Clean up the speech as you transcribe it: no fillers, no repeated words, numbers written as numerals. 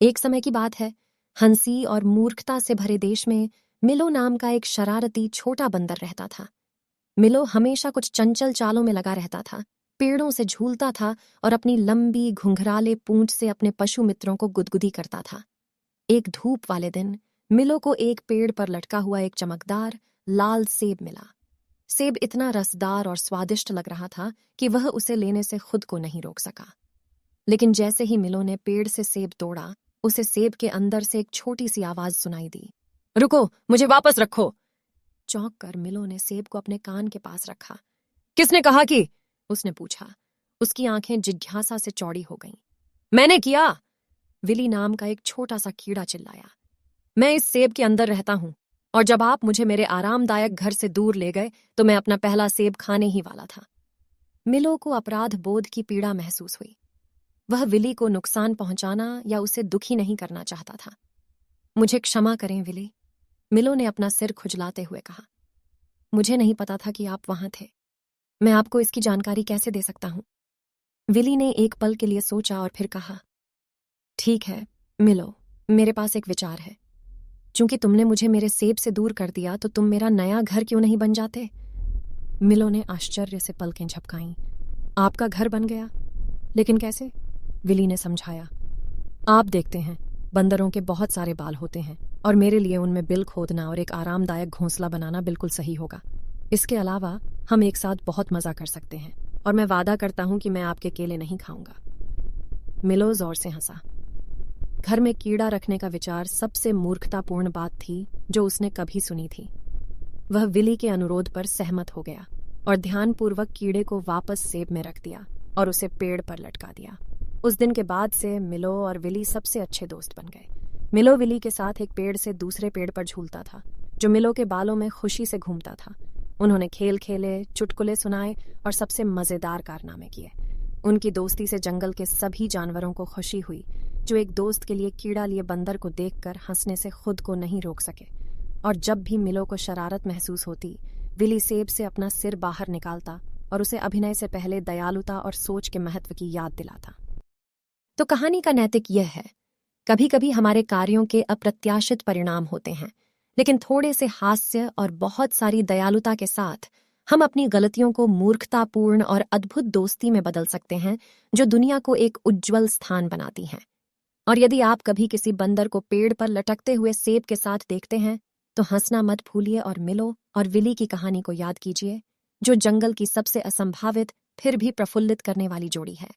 एक समय की बात है, हंसी और मूर्खता से भरे देश में मिलो नाम का एक शरारती छोटा बंदर रहता था। मिलो हमेशा कुछ चंचल चालों में लगा रहता था, पेड़ों से झूलता था और अपनी लंबी घुंघराले पूंछ से अपने पशु मित्रों को गुदगुदी करता था। एक धूप वाले दिन मिलो को एक पेड़ पर लटका हुआ एक चमकदार लाल सेब मिला। सेब इतना रसदार और स्वादिष्ट लग रहा था कि वह उसे लेने से खुद को नहीं रोक सका। लेकिन जैसे ही मिलो ने पेड़ से सेब तोड़ा, उसे सेब के अंदर से एक छोटी सी आवाज सुनाई दी, रुको, मुझे वापस रखो। चौंक कर मिलो ने सेब को अपने कान के पास रखा। किसने कहा कि? उसने पूछा। उसकी आंखें जिज्ञासा से चौड़ी हो गईं। मैंने किया, विली नाम का एक छोटा सा कीड़ा चिल्लाया। मैं इस सेब के अंदर रहता हूं, और जब आप मुझे मेरे आरामदायक घर से दूर ले गए तो मैं अपना पहला सेब खाने ही वाला था। मिलो को अपराध बोध की पीड़ा महसूस हुई। वह विली को नुकसान पहुंचाना या उसे दुखी नहीं करना चाहता था। मुझे क्षमा करें विली, मिलो ने अपना सिर खुजलाते हुए कहा। मुझे नहीं पता था कि आप वहां थे। मैं आपको इसकी जानकारी कैसे दे सकता हूं? विली ने एक पल के लिए सोचा और फिर कहा, ठीक है मिलो, मेरे पास एक विचार है। चूंकि तुमने मुझे मेरे सेब से दूर कर दिया तो तुम मेरा नया घर क्यों नहीं बन जाते? मिलो ने आश्चर्य से पलकें झपकाईं। आपका घर बन गया? लेकिन कैसे? विली ने समझाया। आप देखते हैं, बंदरों के बहुत सारे बाल होते हैं और मेरे लिए उनमें बिल खोदना और एक आरामदायक घोंसला बनाना बिल्कुल सही होगा। इसके अलावा हम एक साथ बहुत मजा कर सकते हैं और मैं वादा करता हूं कि मैं आपके केले नहीं खाऊंगा। मिलो जोर से हंसा। घर में कीड़ा रखने का विचार सबसे मूर्खतापूर्ण बात थी जो उसने कभी सुनी थी। वह विली के अनुरोध पर सहमत हो गया और ध्यानपूर्वक कीड़े को वापस सेब में रख दिया और उसे पेड़ पर लटका दिया। उस दिन के बाद से मिलो और विली सबसे अच्छे दोस्त बन गए। मिलो विली के साथ एक पेड़ से दूसरे पेड़ पर झूलता था, जो मिलो के बालों में खुशी से घूमता था। उन्होंने खेल खेले, चुटकुले सुनाए और सबसे मजेदार कारनामे किए। उनकी दोस्ती से जंगल के सभी जानवरों को खुशी हुई, जो एक दोस्त के लिए कीड़ा लिए बंदर को देखकर हंसने से खुद को नहीं रोक सके। और जब भी मिलो को शरारत महसूस होती, विली सेब से अपना सिर बाहर निकालता और उसे अभिनय से पहले दयालुता और सोच के महत्व की याद दिलाता। तो कहानी का नैतिक यह है, कभी कभी हमारे कार्यों के अप्रत्याशित परिणाम होते हैं, लेकिन थोड़े से हास्य और बहुत सारी दयालुता के साथ हम अपनी गलतियों को मूर्खतापूर्ण और अद्भुत दोस्ती में बदल सकते हैं, जो दुनिया को एक उज्ज्वल स्थान बनाती हैं। और यदि आप कभी किसी बंदर को पेड़ पर लटकते हुए सेब के साथ देखते हैं, तो हंसना मत भूलिए और मिलो और विली की कहानी को याद कीजिए, जो जंगल की सबसे असंभावित फिर भी प्रफुल्लित करने वाली जोड़ी है।